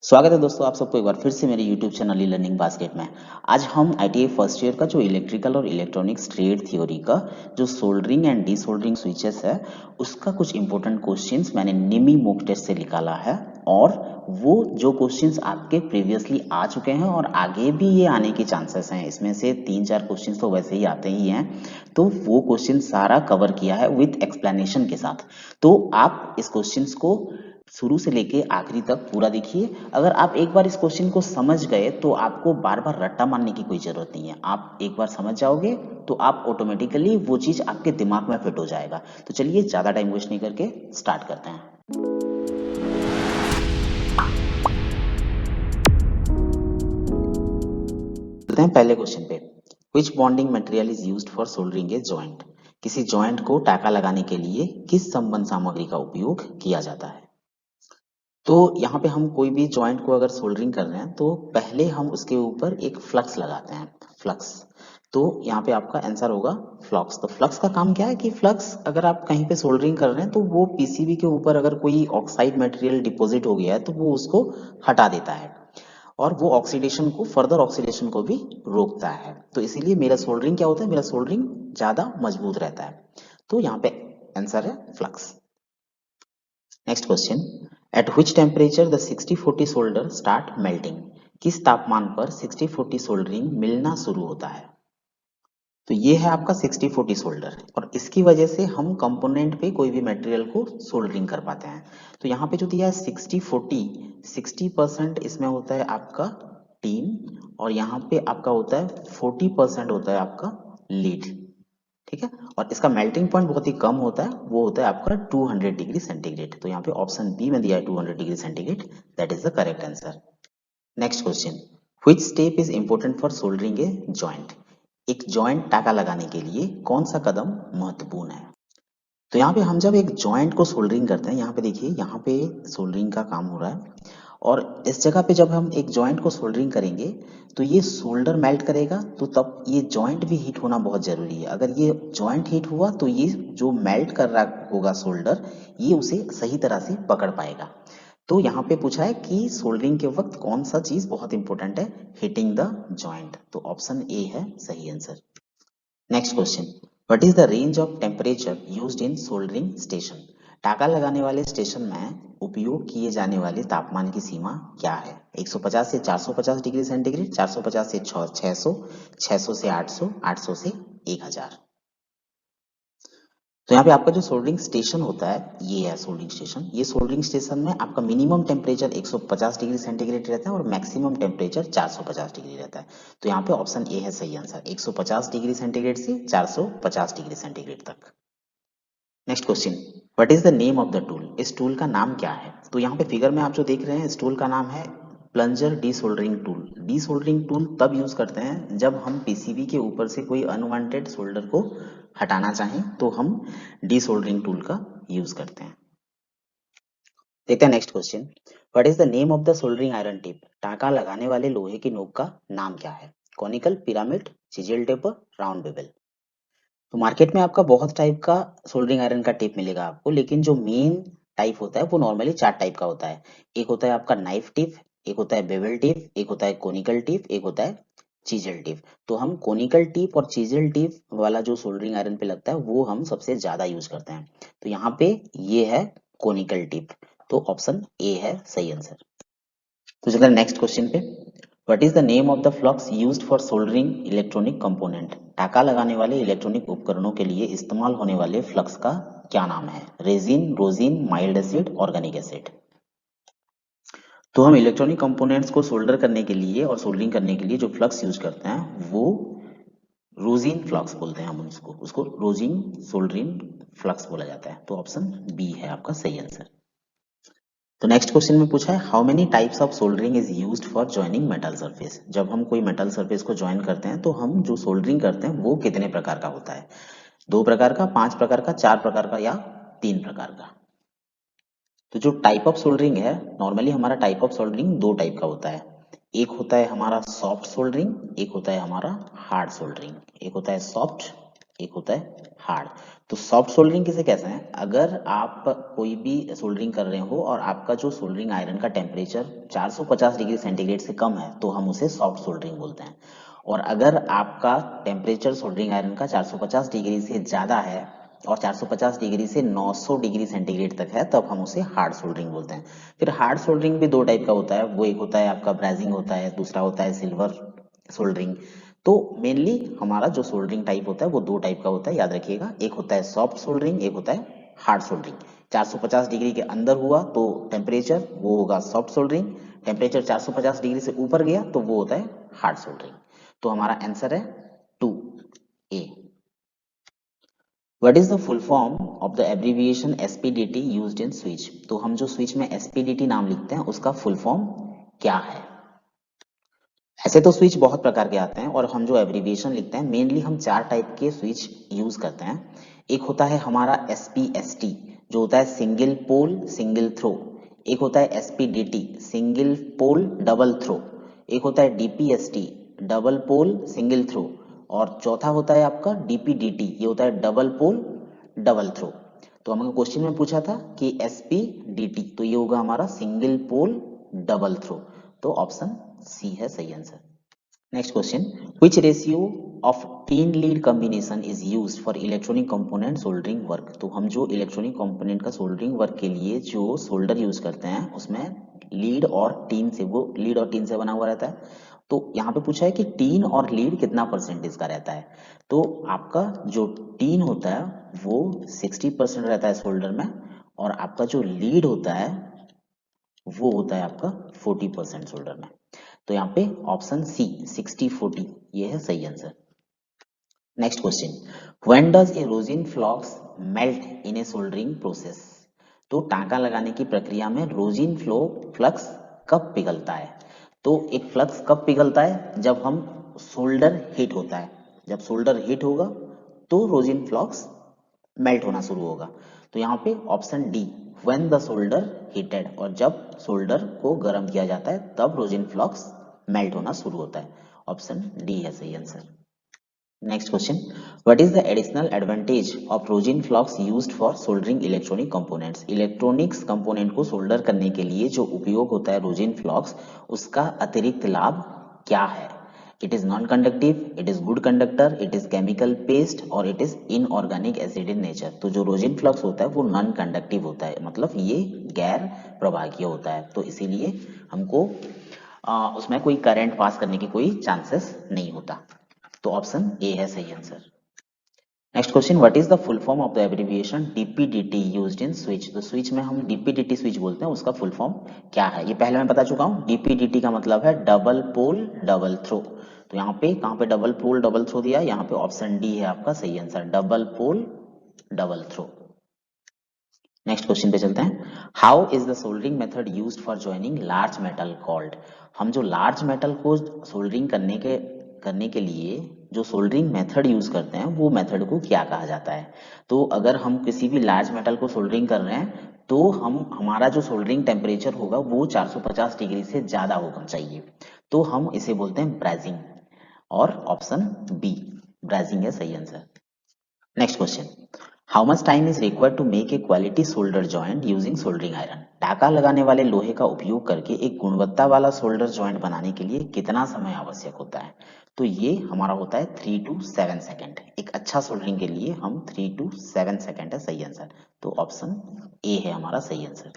स्वागत है दोस्तों, आप सबको एक बार फिर से मेरे YouTube channel e learning basket में। आज हम ITI फर्स्ट ईयर का जो इलेक्ट्रिकल और इलेक्ट्रॉनिक्स ट्रेड थ्योरी का जो सोल्डरिंग एंड डीसोल्डरिंग स्विचेस है, उसका कुछ इंपॉर्टेंट क्वेश्चंस मैंने निमी मॉक टेस्ट से निकाला है। और वो जो क्वेश्चंस आपके प्रीवियसली आ चुके हैं और आगे भी ये आने के चांसेस हैं, इसमें से 3-4 क्वेश्चंस तो वैसे ही आते ही हैं, तो वो क्वेश्चन सारा कवर किया है विथ एक्सप्लेनेशन के साथ। तो आप इस क्वेश्चंस को शुरू से लेके आखिरी तक पूरा देखिए। अगर आप एक बार इस क्वेश्चन को समझ गए तो आपको बार बार रट्टा मारने की कोई जरूरत नहीं है। आप एक बार समझ जाओगे तो आप ऑटोमेटिकली वो चीज आपके दिमाग में फिट हो जाएगा। तो चलिए ज्यादा टाइम वेस्ट नहीं करके स्टार्ट करते हैं। चलते हैं पहले क्वेश्चन पे। Which bonding material is used for soldering a joint? किसी जॉइंट को टाका लगाने के लिए किस संबंध सामग्री का उपयोग किया जाता है? तो यहाँ पे हम कोई भी जॉइंट को अगर सोल्डरिंग कर रहे हैं तो पहले हम उसके ऊपर एक फ्लक्स लगाते हैं, फ्लक्स। तो यहाँ पे आपका आंसर होगा फ्लक्स। तो फ्लक्स का काम क्या है कि फ्लक्स अगर आप कहीं पे सोल्डरिंग कर रहे हैं तो वो पीसीबी के ऊपर अगर कोई ऑक्साइड मटेरियल डिपॉजिट हो गया है तो वो उसको हटा देता है और वो ऑक्सीडेशन को, फर्दर ऑक्सीडेशन को भी रोकता है। तो इसीलिए मेरा सोल्डरिंग क्या होता है, मेरा सोल्डरिंग ज्यादा मजबूत रहता है। तो यहाँ पे आंसर है flux. Next question, at which temperature the 60-40 solder start melting? किस तापमान पर 60-40 सोल्डरिंग मिलना शुरू होता है? तो ये है आपका 60-40 सोल्डर और इसकी वजह से हम कंपोनेंट पे कोई भी मटेरियल को सोल्डरिंग कर पाते हैं। तो यहाँ पे जो दिया है 60-40, 60% इसमें होता है आपका टीन और यहाँ पे आपका होता है 40% होता है आपका लीड। ठीक है, और इसका मेल्टिंग पॉइंट बहुत ही कम होता है, वो होता है आपका 200 डिग्री सेंटीग्रेड। तो यहाँ पे ऑप्शन बी में दिया है 200 degree centigrade, that is the correct answer. Next question, which step is important for soldering a joint? एक जॉइंट टाका लगाने के लिए कौन सा कदम महत्वपूर्ण है? तो यहाँ पे हम जब एक जॉइंट को सोल्डरिंग करते हैं, यहाँ पे देखिए, यहाँ पे सोल्डरिंग का काम हो रहा है और इस जगह पे जब हम एक जॉइंट को सोल्डरिंग करेंगे तो ये सोल्डर मेल्ट करेगा, तो तब ये जॉइंट भी हीट होना बहुत जरूरी है। अगर ये जॉइंट हीट हुआ तो ये जो मेल्ट कर रहा होगा सोल्डर, ये उसे सही तरह से पकड़ पाएगा। तो यहाँ पे पूछा है कि सोल्डरिंग के वक्त कौन सा चीज बहुत इंपॉर्टेंट है, हीटिंग द जॉइंट। तो ऑप्शन ए है सही answer. Next question, what is the range of temperature used in soldering station? टाका लगाने वाले स्टेशन में उपयोग किए जाने वाले तापमान की सीमा क्या है? 150 से 450 डिग्री सेंटीग्रेड, 450 से 600, 600 से 800, 800 से 1000। तो यहाँ पे आपका जो सोल्डरिंग स्टेशन होता है, ये है सोल्डरिंग स्टेशन। ये सोल्डरिंग स्टेशन में आपका मिनिमम टेम्परेचर 150 डिग्री सेंटीग्रेड रहता है और मैक्सिमम टेम्परेचर 450 डिग्री रहता है। तो यहाँ पे ऑप्शन ए है सही आंसर, 150 डिग्री सेंटीग्रेड से 450 डिग्री सेंटीग्रेड तक। Next question, what is the name of the tool? इस टूल का नाम क्या है? तो यहाँ पे फिगर में आप जो देख रहे हैं, इस टूल का नाम है plunger desoldering tool. Desoldering tool तब यूज करते हैं जब हम पीसीबी के ऊपर से कोई अनवांटेड सोल्डर को हटाना चाहें, तो हम डीसोल्डरिंग टूल का यूज करते हैं। देखते हैं next question, what is the name of the soldering iron tip? टाका लगाने वाले लोहे की नोक का नाम क्या है? Conical, pyramid, chisel taper, round bevel. तो मार्केट में आपका बहुत टाइप का सोल्डरिंग आयरन का टेप मिलेगा आपको, लेकिन जो मेन टाइप होता है वो नॉर्मली 4 टाइप का होता है। एक होता है आपका नाइफ टिप, एक होता है बेवल टिप, एक होता है कोनिकल टिप, एक होता है चीजल टिप। तो हम कोनिकल टिप और चीजल टिप वाला जो सोल्डरिंग आयरन पे लगता है वो हम सबसे ज्यादा यूज करते हैं। तो यहाँ पे ये है कोनिकल टिप। तो ऑप्शन ए है सही आंसर। तो चलिए नेक्स्ट क्वेश्चन पे, what is the name of the flux used for soldering electronic component? टाका लगाने वाले इलेक्ट्रॉनिक उपकरणों के लिए इस्तेमाल होने वाले फ्लक्स का क्या नाम है? Resin, rosin, mild acid, organic acid. तो हम इलेक्ट्रॉनिक कंपोनेंट्स को सोल्डर करने के लिए और सोल्डरिंग करने के लिए जो फ्लक्स यूज करते हैं वो रोजिन फ्लक्स बोलते हैं। हम उसको उसको रोजिन सोल्डरिंग फ्लक्स बोला जाता है। तो ऑप्शन बी है आपका सही आंसर। तो नेक्स्ट क्वेश्चन में पूछा है, how many types of soldering is used for joining metal surface? जब हम कोई मेटल सरफेस को ज्वाइन करते हैं तो हम जो सोल्डरिंग करते हैं वो कितने प्रकार का होता है? 2 प्रकार का, 5 प्रकार का, 4 प्रकार का या 3 प्रकार का? तो जो टाइप ऑफ सोल्डरिंग है, नॉर्मली हमारा टाइप ऑफ सोल्डरिंग 2 टाइप का होता है। एक होता है हमारा सॉफ्ट सोल्डरिंग, एक होता है हमारा हार्ड सोल्डरिंग। एक होता है सॉफ्ट, एक होता है हार्ड। तो सॉफ्ट सोल्डरिंग किसे कहते हैं? अगर आप कोई भी सोल्डरिंग कर रहे हो और आपका जो सोल्डरिंग आयरन का टेम्परेचर 450 डिग्री सेंटीग्रेड से कम है तो हम उसे सॉफ्ट सोल्डरिंग बोलते हैं। और अगर आपका टेम्परेचर सोल्डरिंग आयरन का 450 डिग्री से ज़्यादा है और 450 डिग्री से 900 डिग्री सेंटीग्रेड तक है तब हम उसे हार्ड सोल्डरिंग बोलते हैं। फिर हार्ड सोल्डरिंग भी दो टाइप का होता है, वो एक होता है आपका ब्राइजिंग होता है, दूसरा होता है सिल्वर सोल्डरिंग। तो मेनली हमारा जो सोल्डरिंग टाइप होता है वो दो टाइप का होता है, याद रखिएगा। एक होता है सॉफ्ट सोल्डरिंग, एक होता है हार्ड सोल्डरिंग। 450 डिग्री के अंदर हुआ तो टेम्परेचर वो होगा सॉफ्ट सोल्डरिंग, टेम्परेचर 450 डिग्री से ऊपर गया तो वो होता है हार्ड सोल्डरिंग। तो हमारा आंसर है 2A। What is the full form of the abbreviation SPDT used in switch? तो हम जो स्विच में एसपीडीटी नाम लिखते हैं उसका फुल फॉर्म क्या है? ऐसे तो स्विच बहुत प्रकार के आते हैं और हम जो एब्रीविएशन लिखते हैं मेनली हम चार टाइप के स्विच यूज करते हैं। एक होता है हमारा एसपीएसटी जो होता है सिंगल पोल सिंगल थ्रो। एक होता है एसपीडीटी सिंगल पोल डबल थ्रो। एक होता है डीपीएसटी डबल पोल सिंगल थ्रो। और चौथा होता है आपका डीपीडीटी, ये होता है डबल पोल डबल थ्रो। तो हमें क्वेश्चन में पूछा था कि एसपीडीटी तो ये होगा हमारा सिंगल पोल डबल थ्रो। तो ऑप्शन सी है सही answer. Next question, which ratio of tin lead combination is used for electronic component soldering work? तो हम जो इलेक्ट्रॉनिक कंपोनेंट का सोल्डरिंग वर्क के लिए जो सोल्डर यूज करते हैं उसमें लीड और टीन से, वो लीड और टीन से बना हुआ रहता है। तो यहाँ पे पूछा है कि टीन और लीड कितना परसेंटेज का रहता है। तो आपका जो टीन होता है वो 60% रहता है सोल्डर में और आपका जो लीड होता है वो होता है आपका 40% सोल्डर में। तो यहाँ पे ऑप्शन सी 60-40 ये है सही answer. Next question, when does a rosin flux melt in a soldering process? तो टांका लगाने की प्रक्रिया में रोजिन फ्लक्स कब पिघलता है? तो एक फ्लक्स कब पिघलता है? जब हम सोल्डर हीट होता है, जब सोल्डर हीट होगा तो रोजिन फ्लॉक्स मेल्ट होना शुरू होगा। तो यहाँ पे option D when the solder heated, और जब सोल्डर को गर्म किया जाता है तब रोजिन फ्लॉक्स मेल्ट होना शुरू होता है। ऑप्शन डी है सही answer. Next question, what is the additional advantage of rosin flux used for soldering electronic components? Electronics component को सोल्डर करने के लिए जो उपयोग होता है रोजिन फ्लॉक्स, उसका अतिरिक्त लाभ क्या है? It is non conductive, it is good conductor, it is chemical paste और it is inorganic acid in nature. तो जो रोजिन फ्लक्स होता है वो नॉन कंडक्टिव होता है, मतलब ये गैर प्रवाहकीय होता है, तो इसीलिए हमको उसमें कोई करंट पास करने की कोई चांसेस नहीं होता। तो ऑप्शन ए है सही answer. Next question, what is the full form of the abbreviation DPDT used in switch? तो स्विच में हम डीपीडीटी स्विच बोलते हैं, उसका फुल फॉर्म क्या है? ये पहले मैं बता चुका हूँ। डीपीडीटी का मतलब है डबल पोल डबल थ्रो। तो यहाँ पे कहाँ पे डबल पोल डबल थ्रो दिया है? यहाँ पे ऑप्शन डी है आपका सही answer, double pole double throw. Next question पे चलते हैं, how is the soldering method used for joining large metal called? हम जो लार्ज मेटल को सोल्डरिंग करने के लिए जो सोल्डरिंग मेथड यूज करते हैं वो मेथड को क्या कहा जाता है? तो अगर हम किसी भी लार्ज मेटल को सोल्डरिंग कर रहे हैं तो हमारा जो सोल्डरिंग टेम्परेचर होगा वो 450 डिग्री से ज्यादा होना चाहिए, तो हम इसे बोलते हैं ब्राइजिंग। और ऑप्शन बी ब्राइजिंग है सही answer. Next question, how much time is required to make a quality solder joint using soldering iron? टाका लगाने वाले लोहे का उपयोग करके एक गुणवत्ता वाला सोल्डर जॉइंट बनाने के लिए कितना समय आवश्यक होता है? तो ये हमारा होता है 3 to 7 सेकेंड। एक अच्छा सोल्डरिंग के लिए हम 3 to 7 सेकेंड है सही आंसर। तो ऑप्शन ए है हमारा सही answer.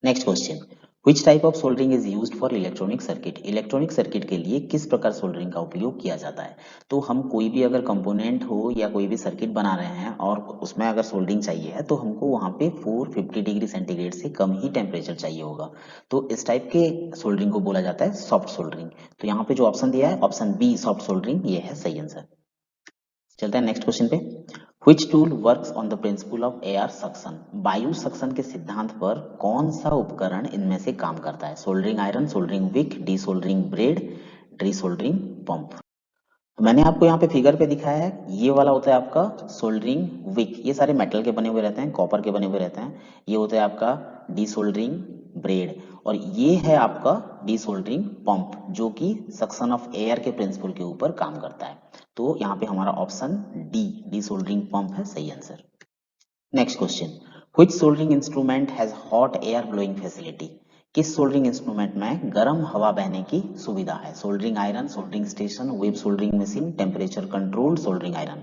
Next question, which type of soldering is used for electronic circuit? Electronic circuit के लिए किस प्रकार सोल्डरिंग का उपयोग किया जाता है? तो हम कोई भी अगर कंपोनेंट हो या कोई भी सर्किट बना रहे हैं और उसमें अगर सोल्डरिंग चाहिए है तो हमको वहां पे 450 डिग्री सेंटीग्रेड से कम ही टेम्परेचर चाहिए होगा। तो इस टाइप के सोल्डरिंग को बोला जाता है सॉफ्ट सोल्डरिंग। तो यहाँ पे जो ऑप्शन दिया है ऑप्शन बी सॉफ्ट सोल्डरिंग ये है सही आंसर। चलते हैं नेक्स्ट क्वेश्चन पे, Which tool works on the principle of air suction? वायु सक्शन के सिद्धांत पर कौन सा उपकरण इनमें से काम करता है? Soldering iron, soldering wick, desoldering blade, desoldering pump. मैंने आपको यहाँ पे फिगर पे दिखाया है, ये वाला होता है आपका सोल्डरिंग विक, ये सारे मेटल के बने हुए रहते हैं, कॉपर के बने हुए रहते हैं। ये होता है आपका डीसोल्डरिंग ब्रेड और ये है आपका डीसोल्डरिंग पंप जो कि सक्शन ऑफ एयर के प्रिंसिपल के ऊपर काम करता है। तो यहाँ पे हमारा ऑप्शन डी डीसोल्डरिंग पंप है सही answer. Next question, which soldering instrument has hot air blowing facility? किस सोल्डरिंग इंस्ट्रूमेंट में गर्म हवा बहने की सुविधा है? Soldering iron, soldering station, web soldering machine, temperature controlled soldering iron.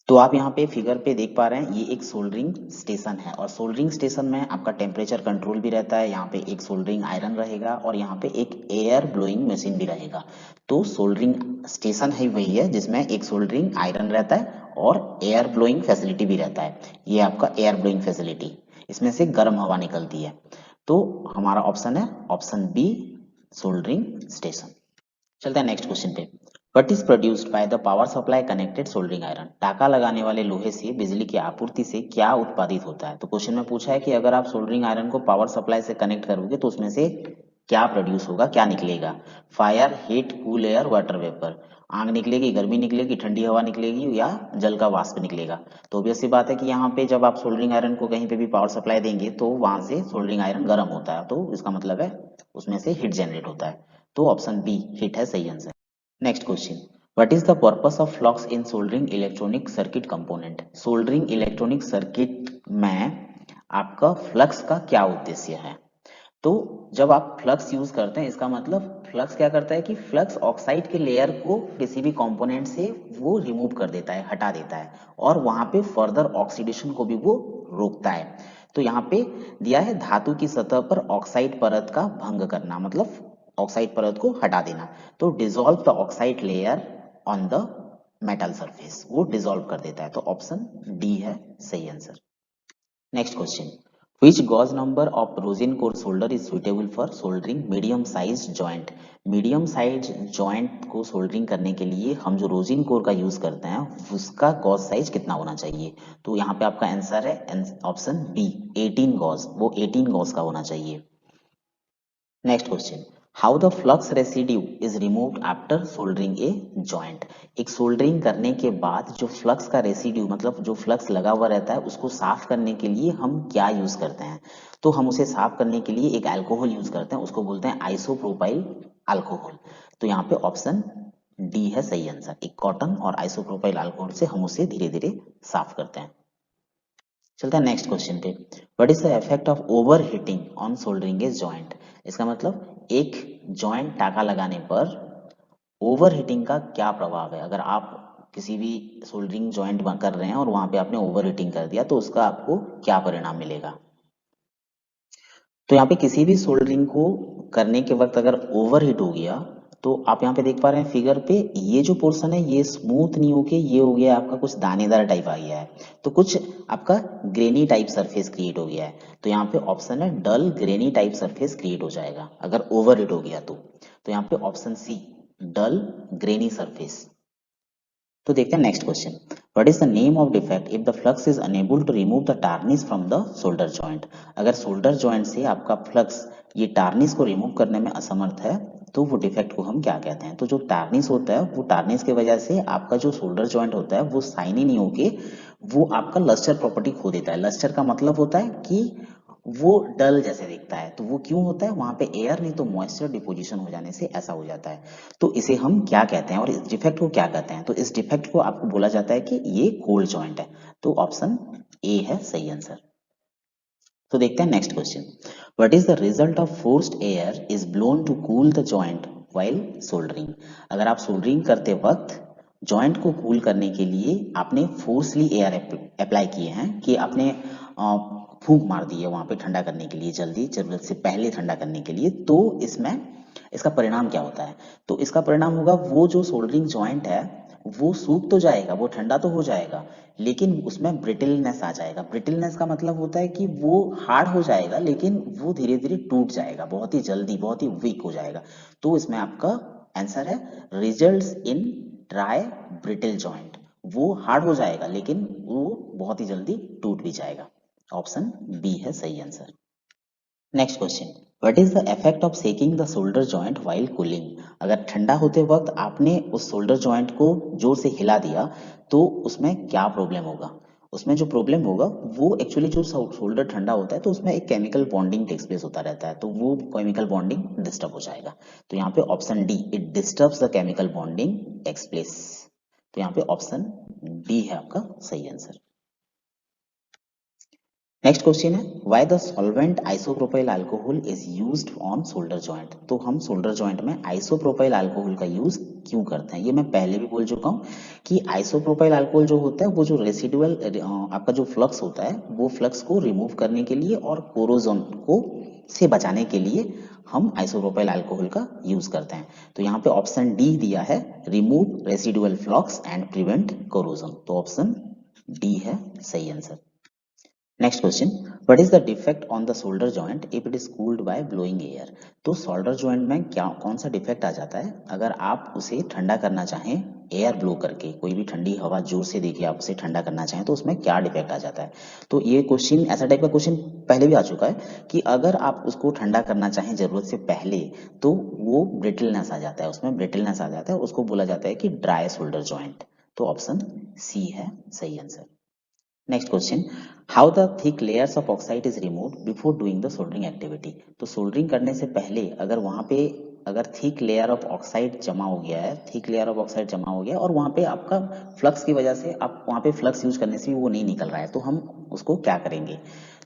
तो आप यहाँ पे फिगर पे देख पा रहे हैं, ये एक सोल्डरिंग स्टेशन है और सोल्डरिंग स्टेशन में आपका टेम्परेचर कंट्रोल भी रहता है। यहाँ पे एक सोल्डरिंग आयरन रहेगा और यहाँ पे एक एयर ब्लोइंग मशीन भी रहेगा। तो सोल्डरिंग स्टेशन है वही है जिसमें एक सोल्डरिंग आयरन रहता है और एयर ब्लोइंग फैसिलिटी भी रहता है। ये आपका एयर ब्लोइंग फैसिलिटी, इसमें से गर्म हवा निकलती है। तो हमारा ऑप्शन है ऑप्शन बी, सोल्डरिंग स्टेशन। चलते हैं नेक्स्ट क्वेश्चन पे। What is produced by the power supply connected soldering iron? टाका लगाने वाले लोहे से बिजली की आपूर्ति से क्या उत्पादित होता है? तो क्वेश्चन में पूछा है कि अगर आप सोल्डरिंग आयरन को पावर सप्लाई से कनेक्ट करोगे तो उसमें से क्या प्रोड्यूस होगा, क्या निकलेगा? Fire, heat, cool air, water vapour. आग निकलेगी, गर्मी निकलेगी, ठंडी हवा निकलेगी या जल का वाष्प निकलेगा? तो ऑब्वियस सी बात है कि यहाँ पे जब आप सोल्डरिंग आयरन को कहीं पे भी पावर सप्लाई देंगे तो वहां से सोल्डरिंग आयरन गर्म होता है, तो इसका मतलब है उसमें से हीट जनरेट होता है। तो ऑप्शन बी हीट है सही answer. Next question, what is the purpose of flux in soldering electronic circuit component? Soldering electronic circuit में आपका फ्लक्स का क्या उद्देश्य है? तो जब आप फ्लक्स यूज करते हैं इसका मतलब फ्लक्स क्या करता है कि फ्लक्स ऑक्साइड के लेयर को किसी भी कंपोनेंट से वो रिमूव कर देता है, हटा देता है और वहां पे फर्दर ऑक्सीडेशन को भी वो रोकता है। तो यहाँ पे दिया है धातु की सतह पर ऑक्साइड परत का भंग करना, मतलब ऑक्साइड परत को हटा देना। तो dissolve the oxide layer on the metal surface, वो डिसॉल्व कर देता है। तो ऑप्शन डी है सही answer. Next question, which gauge number of rosin core solder is suitable for soldering medium size joint? Medium size joint को soldering करने के लिए हम जो रोजिन कोर का यूज करते हैं उसका गॉज साइज कितना होना चाहिए? तो यहाँ पे आपका आंसर है ऑप्शन बी 18 गॉज, वो 18 गॉज का होना चाहिए। Next question, how the flux residue is removed after soldering a joint? एक सोल्डरिंग करने के बाद जो फ्लक्स का रेसिड्यू मतलब जो फ्लक्स लगा हुआ रहता है उसको साफ करने के लिए हम क्या यूज करते हैं? तो हम उसे साफ करने के लिए एक अल्कोहल यूज करते हैं, उसको बोलते हैं आइसोप्रोपाइल अल्कोहल। तो यहाँ पे ऑप्शन डी है सही आंसर। एक कॉटन और आइसोप्रोपाइल अल्कोहल से हम उसे धीरे धीरे साफ करते हैं। चलते हैं नेक्स्ट क्वेश्चन पे। What is the effect of over heating on soldering a joint? इसका मतलब एक जॉइंट टाका लगाने पर ओवर हीटिंग का क्या प्रभाव है? अगर आप किसी भी सोल्डरिंग जॉइंट कर रहे हैं और वहां पे आपने ओवर हीटिंग कर दिया तो उसका आपको क्या परिणाम मिलेगा? तो यहाँ पे किसी भी सोल्डरिंग को करने के वक्त अगर ओवर हीट हो गया तो आप यहाँ पे देख पा रहे हैं फिगर पे, ये जो पोर्शन है ये स्मूथ नहीं होके ये हो गया आपका कुछ दानेदार टाइप आ गया है, तो कुछ आपका ग्रेनी टाइप सरफेस क्रिएट हो गया है। तो यहाँ पे ऑप्शन है डल ग्रेनी टाइप सरफेस क्रिएट हो जाएगा अगर ओवर हीट हो गया तो यहाँ पे option C dull grainy surface. तो देखते हैं next question, what is the name of defect if the flux is unable to remove the tarnish from the shoulder joint? अगर शोल्डर जॉइंट से आपका फ्लक्स ये टार्निश को रिमूव करने में असमर्थ है तो वो डिफेक्ट को हम क्या कहते हैं? तो जो टार्निश होता है वो टार्निश की वजह से आपका जो शोल्डर जॉइंट होता है वो शाइनी नहीं होके वो आपका लस्टर प्रॉपर्टी खो देता है। लस्टर का मतलब होता है कि वो डल जैसे दिखता है। तो वो क्यों होता है? वहां पे एयर नहीं तो मॉइस्चर डिपोजिशन हो जाने से ऐसा हो जाता है। तो इसे हम क्या कहते हैं और इस डिफेक्ट को क्या कहते हैं? तो इस डिफेक्ट को आपको बोला जाता है कि ये कोल्ड जॉइंट है। तो ऑप्शन ए है सही आंसर। तो देखते हैं next question, what is the result of forced air is blown to cool the joint while soldering? अगर आप सोल्डरिंग करते वक्त जॉइंट को कूल करने के लिए आपने फोर्सली एयर अप्लाई किए हैं कि आपने फूंक मार दी है वहां पे ठंडा करने के लिए, जल्दी जरूरत से पहले ठंडा करने के लिए, तो इसमें इसका परिणाम क्या होता है? तो इसका परिणाम होगा वो जो सोल्डरिंग जॉइंट है वो सूख तो जाएगा, वो ठंडा तो हो जाएगा, लेकिन उसमें ब्रिटलनेस आ जाएगा। ब्रिटलनेस का मतलब होता है कि वो हार्ड हो जाएगा लेकिन वो धीरे धीरे टूट जाएगा, बहुत ही जल्दी, बहुत ही वीक हो जाएगा। तो इसमें आपका आंसर है results in dry brittle joint. वो हार्ड हो जाएगा लेकिन वो बहुत ही जल्दी टूट भी जाएगा। ऑप्शन बी है सही answer. Next question, what is the effect of shaking the shoulder joint while cooling? अगर ठंडा होते वक्त आपने उस शोल्डर जॉइंट को जोर से हिला दिया तो उसमें क्या प्रॉब्लम होगा? उसमें जो प्रॉब्लम होगा वो एक्चुअली जो शोल्डर ठंडा होता है तो उसमें एक केमिकल बॉन्डिंग टेक्स प्लेस होता रहता है, तो वो केमिकल बॉन्डिंग डिस्टर्ब हो जाएगा। तो यहाँ पे option D it disturbs the chemical bonding takes place. तो यहाँ पे ऑप्शन डी है आपका सही आंसर। नेक्स्ट क्वेश्चन है why the solvent isopropyl alcohol is used on shoulder joint. तो हम शोल्डर जॉइंट में आइसोप्रोपाइल अल्कोहल का यूज क्यों करते हैं, ये मैं पहले भी बोल चुका हूँ कि आइसोप्रोपाइल अल्कोहल जो होता है वो जो रेसिडुअल आपका जो फ्लक्स होता है वो फ्लक्स को रिमूव करने के लिए और कोरोजन को से बचाने के लिए हम आइसोप्रोपाइल अल्कोहल का यूज करते हैं। तो यहाँ पे ऑप्शन डी दिया है, remove residual flux and prevent corrosion. तो ऑप्शन डी है सही answer. Next question, what is the defect on the shoulder joint if it is cooled by blowing air. तो शोल्डर जॉइंट में क्या कौन सा डिफेक्ट आ जाता है अगर आप उसे ठंडा करना चाहें एयर ब्लो करके, कोई भी ठंडी हवा जोर से देके आप उसे ठंडा करना चाहें तो उसमें क्या डिफेक्ट आ जाता है। तो ये क्वेश्चन ऐसा टाइप का क्वेश्चन पहले भी आ चुका है कि अगर आप उसको ठंडा करना चाहें जरूरत से पहले तो वो ब्रिटलनेस आ जाता है, उसमें ब्रिटलनेस आ जाता है, उसको बोला जाता है कि ड्राई शोल्डर जॉइंट। तो ऑप्शन सी है सही answer. Next question, how the thick layers of oxide is removed before doing the soldering activity. तो सोल्डरिंग करने से पहले अगर वहां पे अगर थिक लेयर ऑफ ऑक्साइड जमा हो गया है, थिक लेयर ऑफ ऑक्साइड जमा हो गया और वहां पे आपका फ्लक्स की वजह से आप वहां पे फ्लक्स यूज करने से भी वो नहीं निकल रहा है, तो हम उसको क्या करेंगे।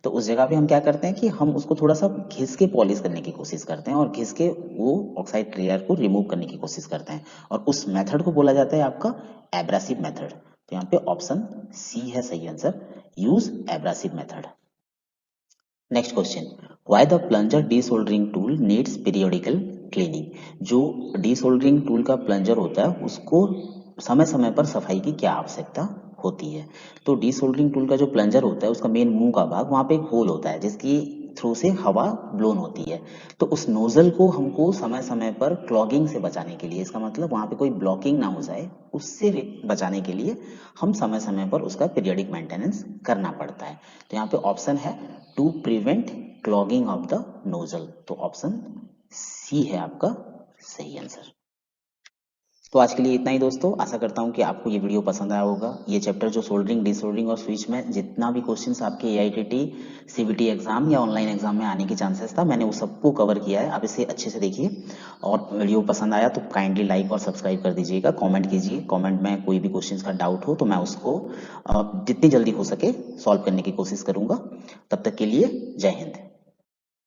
तो उस जगह पे हम क्या करते हैं कि हम उसको थोड़ा सा घिस के पॉलिश करने की कोशिश करते हैं और घिस के वो ऑक्साइड लेयर को रिमूव करने की कोशिश करते हैं और उस मेथड को बोला जाता है आपका एब्रेसिव मेथड। तो यहाँ पे ऑप्शन सी है सही answer, use abrasive method. Next question, why the plunger desoldering tool needs periodical cleaning. जो डीसोल्डरिंग टूल का प्लंजर होता है उसको समय समय पर सफाई की क्या आवश्यकता होती है। तो डीसोल्डरिंग टूल का जो प्लंजर होता है उसका मेन मुंह का भाग, वहां पे एक होल होता है जिसकी थ्रू से हवा ब्लोन होती है। तो उस नोजल को हमको समय समय पर क्लॉगिंग से बचाने के लिए, इसका मतलब वहां पे कोई ब्लॉकिंग ना हो जाए, उससे बचाने के लिए हम समय समय पर उसका पीरियोडिक मेंटेनेंस करना पड़ता है। तो यहाँ पे ऑप्शन है to prevent clogging of the nozzle. तो ऑप्शन सी है आपका सही आंसर। तो आज के लिए इतना ही दोस्तों, आशा करता हूँ कि आपको ये वीडियो पसंद आया होगा। ये चैप्टर जो सोल्डरिंग डिसोल्डरिंग और स्विच में जितना भी क्वेश्चंस आपके एआईटीटी सीबीटी एग्जाम या ऑनलाइन एग्जाम में आने की चांसेस था, मैंने उस सबको कवर किया है। आप इसे अच्छे से देखिए और वीडियो पसंद आया तो काइंडली लाइक और सब्सक्राइब कर दीजिएगा, कॉमेंट कीजिए, कॉमेंट में कोई भी क्वेश्चन का डाउट हो तो मैं उसको जितनी जल्दी हो सके सॉल्व करने की कोशिश करूंगा। तब तक के लिए जय हिंद।